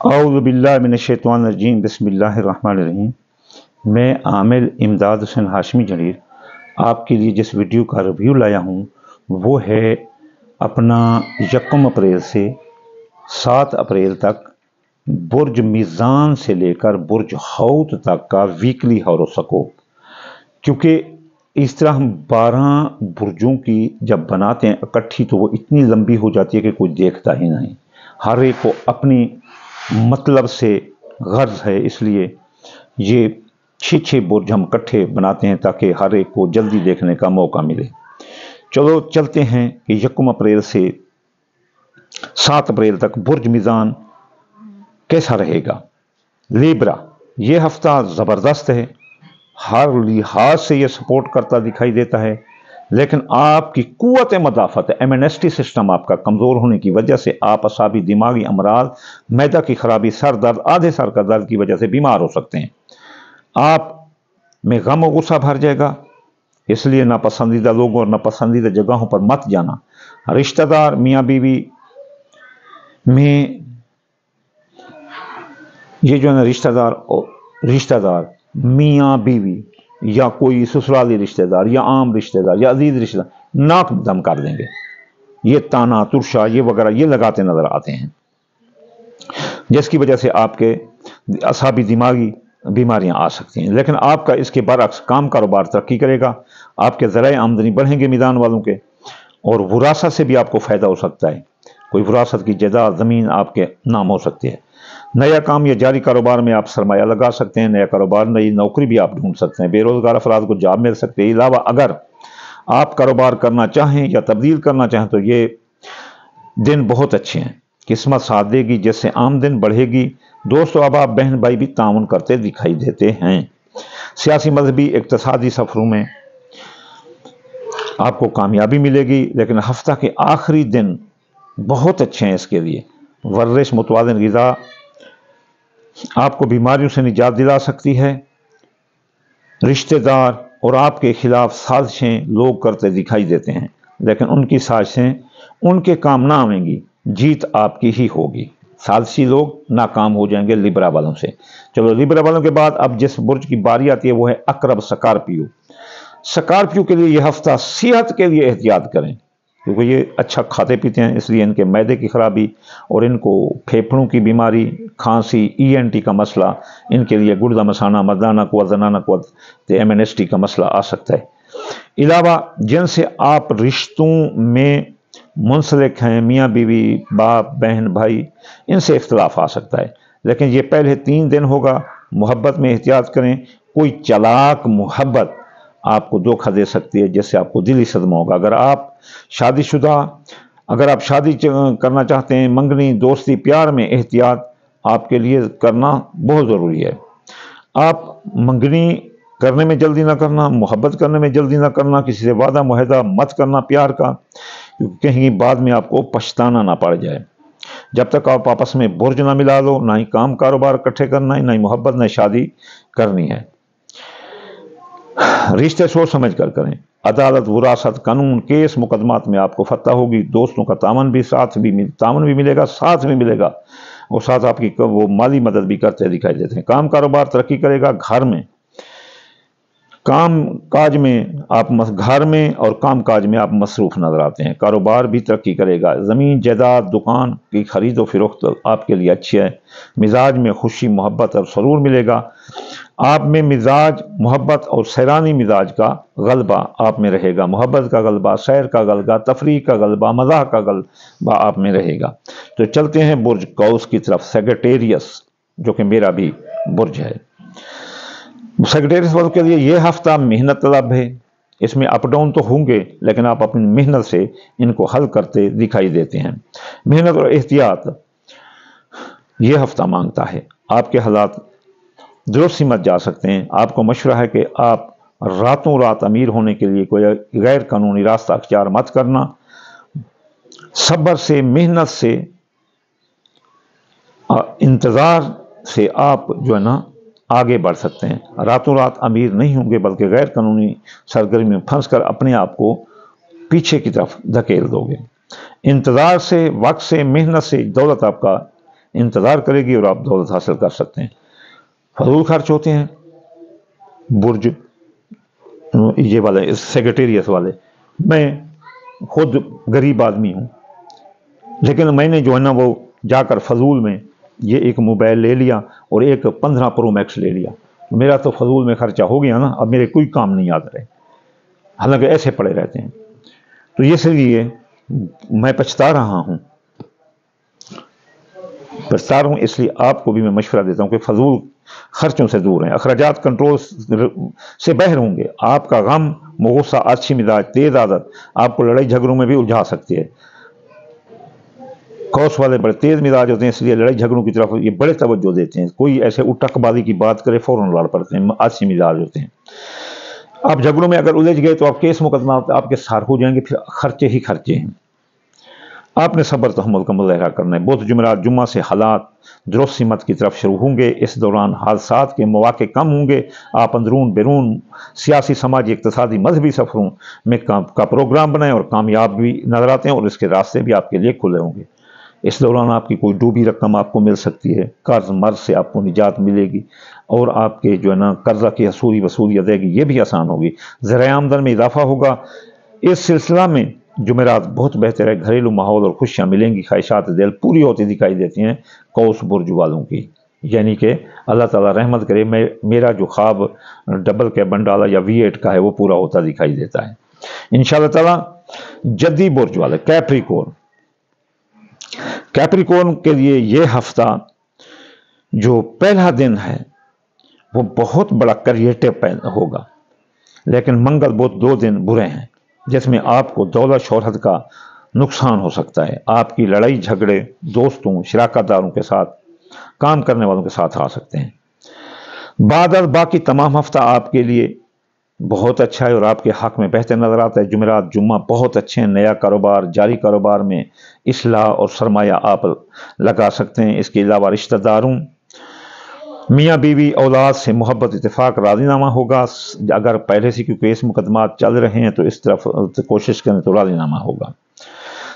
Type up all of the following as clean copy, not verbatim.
اعوذ باللہ من الشیطان الرجیم بسم اللہ الرحمن الرحیم۔ میں عامل امداد حسین ہاشمی جریر آپ کے لیے جس ویڈیو کا ریویو لایا ہوں وہ ہے اپنا 1 اپریل سے 7 اپریل تک برج میزان سے لے کر برج حوت تک کا ویکلی ہاروسکوپ، کیونکہ اس طرح ہم 12 برجوں کی جب بناتے ہیں اکٹھی تو وہ اتنی لمبی ہو جاتی ہے کہ کوئی دیکھتا ہی نہیں، ہر ایک کو اپنی مطلب سے غرض ہے، اس لیے یہ 6 برج ہم اکٹھے بناتے ہیں تاکہ ہر ایک کو جلدی دیکھنے کا موقع ملے۔ چلو چلتے ہیں کہ 1 اپریل سے 7 اپریل تک برج میزان کیسا رہے گا۔ لیبرا، یہ ہفتہ زبردست ہے، ہر لحاظ سے یہ سپورٹ کرتا دکھائی دیتا ہے، لیکن آپ کی قوت مدافعت امیونٹی سسٹم آپ کا کمزور ہونے کی وجہ سے آپ اعصابی دماغی امراض، معدہ کی خرابی، سر درد، آدھے سر کا درد کی وجہ سے بیمار ہو سکتے ہیں۔ آپ میں غم و غصہ بھر جائے گا، اس لیے ناپسندیدہ لوگوں اور ناپسندیدہ جگہوں پر مت جانا۔ رشتہ دار، میاں بیوی میں یہ جو ہے نا رشتہ دار میاں بیوی یا کوئی سسرالی رشتہ دار یا عام رشتہ دار یا عزیز رشتہ دار ناک دم کر دیں گے، یہ تانا ترشا یہ وغیرہ یہ لگاتے نظر آتے ہیں، جس کی وجہ سے آپ کے اعصابی دماغی بیماریاں آ سکتی ہیں۔ لیکن آپ کا اس کے برعکس کام کاروبار ترقی کرے گا، آپ کے ذرائع آمدنی بڑھیں گے میدان والوں کے، اور وراثت سے بھی آپ کو فائدہ ہو سکتا ہے، کوئی وراثت کی جائیداد زمین آپ کے نام ہو سکتی ہے۔ نیا کام یا جاری کاروبار میں آپ سرمایہ لگا سکتے ہیں، نیا کاروبار، نئی نوکری بھی آپ ڈھونڈ سکتے ہیں، بے روزگار افراد کو جاب مل سکتے ہیں۔ علاوہ اگر آپ کاروبار کرنا چاہیں یا تبدیل کرنا چاہیں تو یہ دن بہت اچھے ہیں، قسمت ساتھ دے گی، جس سے آمدن بڑھے گی، دوست و احباب بہن بھائی بھی تعاون کرتے دکھائی دیتے ہیں۔ سیاسی مذہبی اقتصادی سفروں میں آپ کو کامیابی ملے گی، لیکن ہفتہ کے آخری دن بہت اچھے ہیں اس کے لیے۔ ورزش، متوازن غذا آپ کو بیماریوں سے نجات دلا سکتی ہے۔ رشتہ دار اور آپ کے خلاف سازشیں لوگ کرتے دکھائی دیتے ہیں، لیکن ان کی سازشیں ان کے کام نہ آئیں گی، جیت آپ کی ہی ہوگی۔ سازشی لوگ ناکام ہو جائیں گے لیبرا والوں سے۔ چلو لیبرا والوں کے بعد اب جس برج کی باری آتی ہے وہ ہے عقرب سکارپیو۔ سکارپیو کے لیے یہ ہفتہ صحت کے لیے احتیاط کریں، کیونکہ یہ اچھا کھاتے پیتے ہیں، اس لیے ان کے معدے کی خرابی اور ان کو پھیپھڑوں کی بیماری، کھانسی، ENT کا مسئلہ، ان کے لیے گردہ مسانہ، مردانہ قوت، زنانہ قوت، امیونٹی کا مسئلہ آ سکتا ہے۔ علاوہ جن سے آپ رشتوں میں منسلک ہیں، میاں بیوی، باپ بہن بھائی، ان سے اختلاف آ سکتا ہے، لیکن یہ پہلے 3 دن ہوگا۔ محبت میں احتیاط کریں، کوئی چلاک محبت آپ کو دھوکہ دے سکتی ہے جس سے آپ کو دلی صدمہ ہوگا۔ اگر آپ شادی کرنا چاہتے ہیں، منگنی، دوستی، پیار میں احتیاط آپ کے لیے کرنا بہت ضروری ہے۔ آپ منگنی کرنے میں جلدی نہ کرنا، محبت کرنے میں جلدی نہ کرنا، کسی سے وعدہ معاہدہ مت کرنا پیار کا، کیونکہ کہیں بعد میں آپ کو پچھتانا نہ پڑ جائے۔ جب تک آپ آپس میں برج نہ ملا لو، نہ ہی کام کاروبار اکٹھے کرنا ہے، نہ ہی محبت، نہ شادی کرنی ہے۔ رشتے سوچ سمجھ کر کریں۔ عدالت، وراثت، قانون، کیس، مقدمات میں آپ کو فتح ہوگی۔ دوستوں کا تعاون بھی ملے گا، ساتھ بھی ملے گا، اور ساتھ آپ کی وہ مالی مدد بھی کرتے دکھائی دیتے ہیں۔ کام کاروبار ترقی کرے گا، گھر میں اور کام کاج میں آپ مصروف نظر آتے ہیں۔ کاروبار بھی ترقی کرے گا، زمین جائیداد، دکان کی خرید و فروخت آپ کے لیے اچھی ہے۔ مزاج میں خوشی، محبت اور سرور ملے گا۔ آپ میں مزاج، محبت اور سیرانی مزاج کا غلبہ آپ میں رہے گا، محبت کا غلبہ، سیر کا غلبہ، تفریح کا غلبہ، مزاح کا غلبہ آپ میں رہے گا۔ تو چلتے ہیں برج قوس کی طرف، سیگیٹیریس، جو کہ میرا بھی برج ہے۔ سیگیٹیریس والوں کے لیے یہ ہفتہ محنت طلب ہے، اس میں اپ ڈاؤن تو ہوں گے، لیکن آپ اپنی محنت سے ان کو حل کرتے دکھائی دیتے ہیں۔ محنت اور احتیاط یہ ہفتہ مانگتا ہے، آپ کے حالات درست سمجھ جا سکتے ہیں۔ آپ کو مشورہ ہے کہ آپ راتوں رات امیر ہونے کے لیے کوئی غیر قانونی راستہ اختیار مت کرنا۔ صبر سے، محنت سے، انتظار سے آپ جو ہے نا آگے بڑھ سکتے ہیں۔ راتوں رات امیر نہیں ہوں گے، بلکہ غیر قانونی سرگرمی میں پھنس کر اپنے آپ کو پیچھے کی طرف دھکیل دو گے۔ انتظار سے، وقت سے، محنت سے دولت آپ کا انتظار کرے گی اور آپ دولت حاصل کر سکتے ہیں۔ فضول خرچ ہوتے ہیں برج یہ والے سیکریٹریٹ والے، میں خود غریب آدمی ہوں، لیکن میں نے جو ہے نا وہ جا کر فضول میں یہ ایک موبائل لے لیا اور ایک 15 پرو میکس لے لیا، میرا تو فضول میں خرچہ ہو گیا نا، اب میرے کوئی کام نہیں یاد رہے، حالانکہ ایسے پڑے رہتے ہیں۔ تو اس لیے میں پچھتا رہا ہوں، اس لیے آپ کو بھی میں مشورہ دیتا ہوں کہ فضول خرچوں سے دور ہیں، اخراجات کنٹرول سے باہر ہوں گے۔ آپ کا غم، غصہ، اچھی مزاج، تیز عادت آپ کو لڑائی جھگڑوں میں بھی الجھا سکتی ہے۔ کوس والے بڑے تیز مزاج ہوتے ہیں، اس لیے لڑائی جھگڑوں کی طرف یہ بڑے توجہ دیتے ہیں، کوئی ایسے اٹک بازی کی بات کرے فوراً لڑ پڑتے ہیں، اچھی مزاج ہوتے ہیں۔ آپ جھگڑوں میں اگر الجھ گئے تو آپ کیس مقدمہ آپ کے سار ہو جائیں گے، پھر خرچے ہی خرچے ہیں۔ آپ نے صبر تحمل کا مظاہرہ کرنا ہے۔ بدھ جمعرات جمعہ سے حالات درست سمت کی طرف شروع ہوں گے، اس دوران حادثات کے مواقع کم ہوں گے۔ آپ اندرون بیرون سیاسی، سماجی، اقتصادی، مذہبی سفروں میں کا پروگرام بنائیں اور کامیاب بھی نظر آتے ہیں اور اس کے راستے بھی آپ کے لیے کھلے ہوں گے۔ اس دوران آپ کی کوئی ڈوبی رقم آپ کو مل سکتی ہے، قرض مرض سے آپ کو نجات ملے گی اور آپ کے جو ہے نا قرضہ کی وصولی ادائیگی یہ بھی آسان ہوگی۔ ذرائع آمدن میں اضافہ ہوگا۔ اس سلسلہ میں جمعرات بہت بہتر ہے، گھریلو ماحول اور خوشیاں ملیں گی، خواہشات دل پوری ہوتی دکھائی دیتی ہیں قوس برج والوں کی، یعنی کہ اللہ تعالیٰ رحمت کرے، میرا جو خواب ڈبل کیبن ڈالا یا V8 کا ہے وہ پورا ہوتا دکھائی دیتا ہے انشاءاللہ تعالیٰ۔ جدی برج والے کیپریکورن کے لیے یہ ہفتہ جو پہلا دن ہے وہ بہت بڑا کریٹو ہوگا، لیکن منگل بدھ 2 دن برے ہیں جس میں آپ کو دولت شہرت کا نقصان ہو سکتا ہے۔ آپ کی لڑائی جھگڑے دوستوں، شراکت داروں کے ساتھ، کام کرنے والوں کے ساتھ آ سکتے ہیں۔ بعد از باقی تمام ہفتہ آپ کے لیے بہت اچھا ہے اور آپ کے حق میں بہتر نظر آتا ہے۔ جمعرات جمعہ بہت اچھے ہیں، نیا کاروبار، جاری کاروبار میں اصلاح اور سرمایہ آپ لگا سکتے ہیں۔ اس کے علاوہ رشتہ داروں، میاں بیوی، اولاد سے محبت، اتفاق، راضی نامہ ہوگا۔ اگر پہلے سے کوئی کیس مقدمات چل رہے ہیں تو اس طرف کوشش کریں تو راضی نامہ ہوگا۔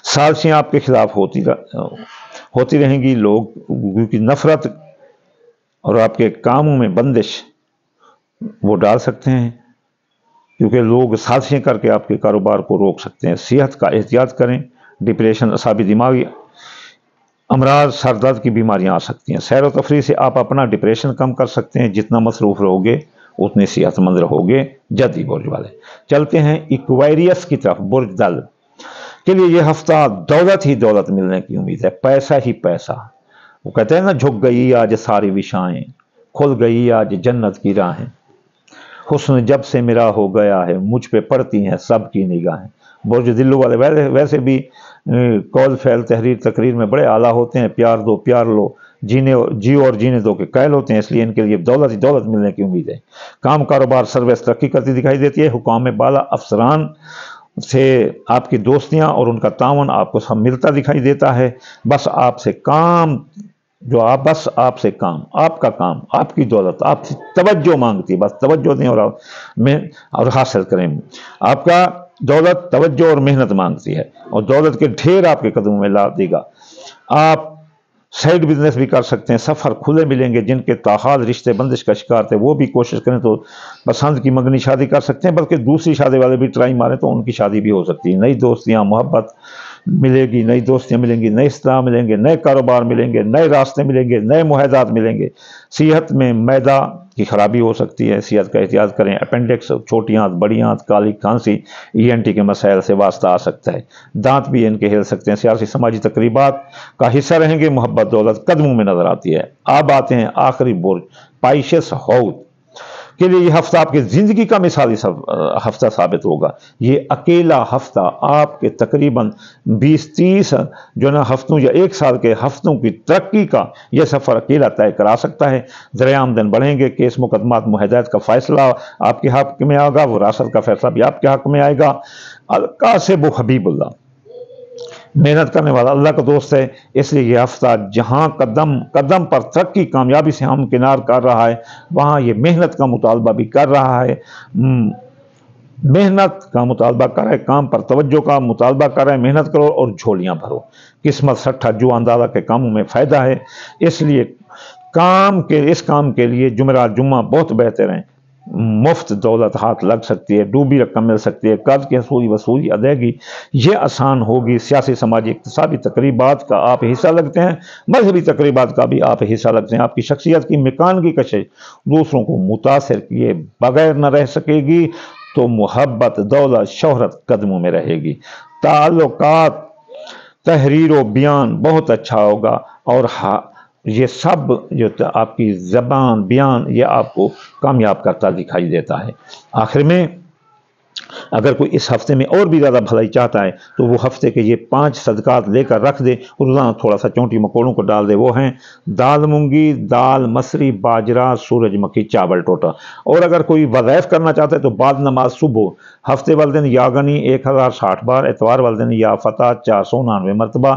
سازشیں آپ کے خلاف ہوتی رہیں گی، لوگ کی نفرت اور آپ کے کاموں میں بندش وہ ڈال سکتے ہیں، کیونکہ لوگ سازشیں کر کے آپ کے کاروبار کو روک سکتے ہیں۔ صحت کا احتیاط کریں، ڈپریشن، اعصابی دماغی امراض، سر درد کی بیماریاں آ سکتی ہیں۔ سیر و تفریح سے آپ اپنا ڈپریشن کم کر سکتے ہیں، جتنا مصروف رہو گے اتنے صحت مند رہو گے۔ جدی برج والے چلتے ہیں ایکوائریس کی طرف۔ برج دل کے لیے یہ ہفتہ دولت ہی دولت ملنے کی امید ہے، پیسہ ہی پیسہ۔ وہ کہتے ہیں نا، جھک گئی آج ساری وشائیں، کھل گئی آج جنت کی راہیں، حسن جب سے میرا ہو گیا ہے، مجھ پہ پڑتی ہیں سب کی نگاہیں۔ برج دلو والے ویسے بھی قول فعل تحریر تقریر میں بڑے اعلیٰ ہوتے ہیں، پیار دو پیار لو، جیو اور جینے دو کے قائل ہوتے ہیں، اس لیے ان کے لیے دولت ہی دولت ملنے کی امید ہے۔ کام کاروبار سروس ترقی کرتی دکھائی دیتی ہے۔ حکام بالا افسران سے آپ کی دوستیاں اور ان کا تعاون آپ کو سب ملتا دکھائی دیتا ہے۔ بس آپ سے کام، آپ کا کام، آپ کی دولت آپ سے توجہ مانگتی ہے، بس توجہ دیں اور حاصل کریں۔ آپ کا دولت توجہ اور محنت مانگتی ہے اور دولت کے ڈھیر آپ کے قدموں میں لا دے گا۔ آپ سائیڈ بزنس بھی کر سکتے ہیں، سفر کھلے ملیں گے۔ جن کے تاحال رشتے بندش کا شکار تھے وہ بھی کوشش کریں تو پسند کی منگنی شادی کر سکتے ہیں، بلکہ دوسری شادی والے بھی ٹرائی ماریں تو ان کی شادی بھی ہو سکتی ہے۔ نئی دوستیاں، محبت ملے گی، نئی دوستیاں ملیں گی، نئے اصطلاح ملیں گے، نئے کاروبار ملیں گے، نئے راستے ملیں گے، نئے معاہدات ملیں گے۔ صحت میں معدہ کی خرابی ہو سکتی ہے، صحت کا احتیاط کریں۔ اپینڈکس، چھوٹی آنت، بڑی آنت، کالی کھانسی، ENT کے مسائل سے واسطہ آ سکتا ہے۔ دانت بھی ان کے ہل سکتے ہیں۔ سیاسی سماجی تقریبات کا حصہ رہیں گے۔ محبت دولت قدموں میں نظر آتی ہے۔ اب آتے ہیں آخری برج پائشس حوت کے لیے یہ ہفتہ آپ کی زندگی کا مثالی ہفتہ ثابت ہوگا۔ یہ اکیلا ہفتہ آپ کے تقریباً 20-30 جو نا ہفتوں یا 1 سال کے ہفتوں کی ترقی کا یہ سفر اکیلا طے کرا سکتا ہے۔ ذرائع آمدن بڑھیں گے، کیس مقدمات معاہدات کا فیصلہ آپ کے حق میں آئے گا، وراثت کا فیصلہ بھی آپ کے حق میں آئے گا۔ القاسب حبیب اللہ محنت کرنے والا اللہ کا دوست ہے، اس لیے یہ ہفتہ جہاں قدم قدم پر ترقی کامیابی سے ہمکنار کر رہا ہے، وہاں یہ محنت کا مطالبہ بھی کر رہا ہے۔ محنت کا مطالبہ کرے، کام پر توجہ کا مطالبہ کرے، محنت کرو اور جھولیاں بھرو۔ قسمت سٹھا جو اندازہ کے کاموں میں فائدہ ہے، اس لیے اس کام کے لیے جمعرات جمعہ بہت بہتر ہیں۔ مفت دولت ہاتھ لگ سکتی ہے، ڈوبی رقم مل سکتی ہے، قرض کی وصولی ادائیگی یہ آسان ہوگی۔ سیاسی سماجی اقتصادی تقریبات کا آپ حصہ لگتے ہیں، مذہبی تقریبات کا بھی آپ حصہ لگتے ہیں۔ آپ کی شخصیت کی مکانگی کشش دوسروں کو متاثر کیے بغیر نہ رہ سکے گی، تو محبت، دولت، شہرت قدموں میں رہے گی۔ تعلقات، تحریر و بیان بہت اچھا ہوگا، اور یہ سب جو آپ کی زبان، بیان، یہ آپ کو کامیاب کرتا دکھائی دیتا ہے۔ آخر میں اگر کوئی اس ہفتے میں اور بھی زیادہ بھلائی چاہتا ہے تو وہ ہفتے کے یہ 5 صدقات لے کر رکھ دے، روزانہ تھوڑا سا چونٹی مکوڑوں کو ڈال دے۔ وہ ہیں دال مونگی، دال مسری، باجرہ، سورج مکھی، چاول ٹوٹا۔ اور اگر کوئی وظائف کرنا چاہتا ہے تو بعد نماز صبح ہفتے والے دن یا غنی 1060 بار، اتوار والے دن یا فتح 499 مرتبہ،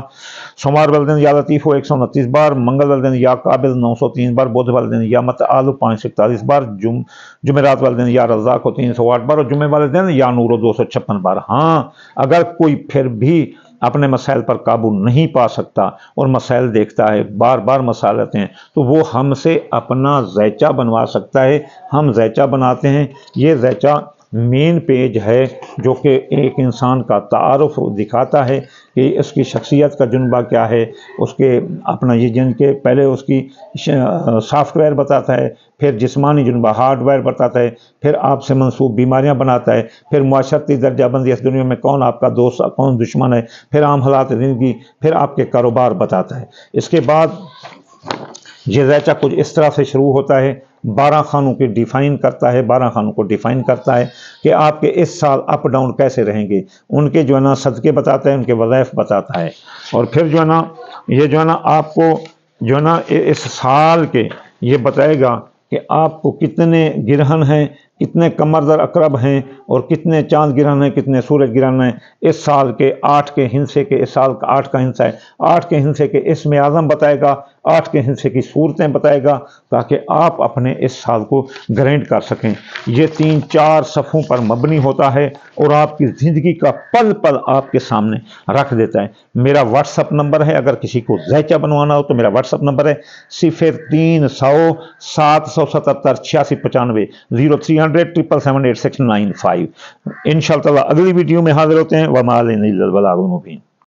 سوموار والے دن یا لطیف 129 بار، منگل والے دن یا قابل 903 بار، بدھ والے دن یا متعال 541 بار، جمعرات والے دن یا رزاق 308 بار، اور جمعے والے دن یا نور 256 بار۔ ہاں اگر کوئی پھر بھی اپنے مسائل پر قابو نہیں پا سکتا اور مسائل دیکھتا ہے، بار بار مسائل آتے ہیں، تو وہ ہم سے اپنا ذیچہ بنوا سکتا ہے۔ ہم ذیچہ بناتے ہیں۔ یہ ذیچہ مین پیج ہے جو کہ ایک انسان کا تعارف دکھاتا ہے کہ اس کی شخصیت کا جنبہ کیا ہے، اس کے اپنا یہ جن کے پہلے اس کی سافٹ ویئر بتاتا ہے، پھر جسمانی جنبہ ہارڈ ویئر بتاتا ہے، پھر آپ سے منسوب بیماریاں بناتا ہے، پھر معاشرتی درجہ بندی، اس دنیا میں کون آپ کا دوست، کون دشمن ہے، پھر عام حالات زندگی، پھر آپ کے کاروبار بتاتا ہے۔ اس کے بعد یہ ذیچہ کچھ اس طرح سے شروع ہوتا ہے، 12 خانوں کی ڈیفائن کرتا ہے، 12 خانوں کو ڈیفائن کرتا ہے کہ آپ کے اس سال اپ ڈاؤن کیسے رہیں گے، ان کے جو ہے نا صدقے بتاتا ہے، ان کے وظائف بتاتا ہے، اور پھر جو ہے نا یہ جو ہے نا آپ کو جو ہے نا اس سال کے یہ بتائے گا کہ آپ کو کتنے گرہن ہیں، کتنے قمر اقرب ہیں، اور کتنے چاند گرہن ہیں، کتنے سورج گرہن ہیں۔ اس سال کے 8 کے ہندسے کے، اس سال کا 8 کا ہندسہ ہے، 8 کے ہندسے کے اسم اعظم بتائے گا، 8 کے ہندسے کی صورتیں بتائے گا، تاکہ آپ اپنے اس سال کو گرینٹ کر سکیں۔ یہ 3-4 صفحوں پر مبنی ہوتا ہے اور آپ کی زندگی کا پل پل آپ کے سامنے رکھ دیتا ہے۔ میرا واٹس اپ نمبر ہے، اگر کسی کو ذیچہ بنوانا ہو تو میرا واٹس اپ نمبر ہے 0300 777 8695 0300 777 8695۔ انشاءاللہ اگلی ویڈیو میں حاضر ہوتے ہیں۔ وما علینا الا البلاغ المبین۔